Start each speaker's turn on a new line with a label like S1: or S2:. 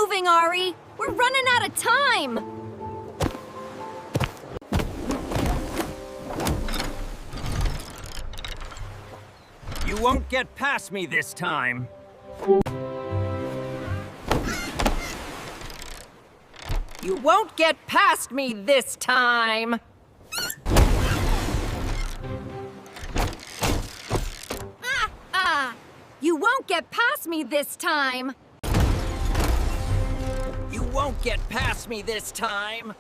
S1: moving, Ari! We're running out of time!
S2: You won't get past me this time.
S1: You won't get past me this time! You won't get past me this time!
S2: You won't get past me this time.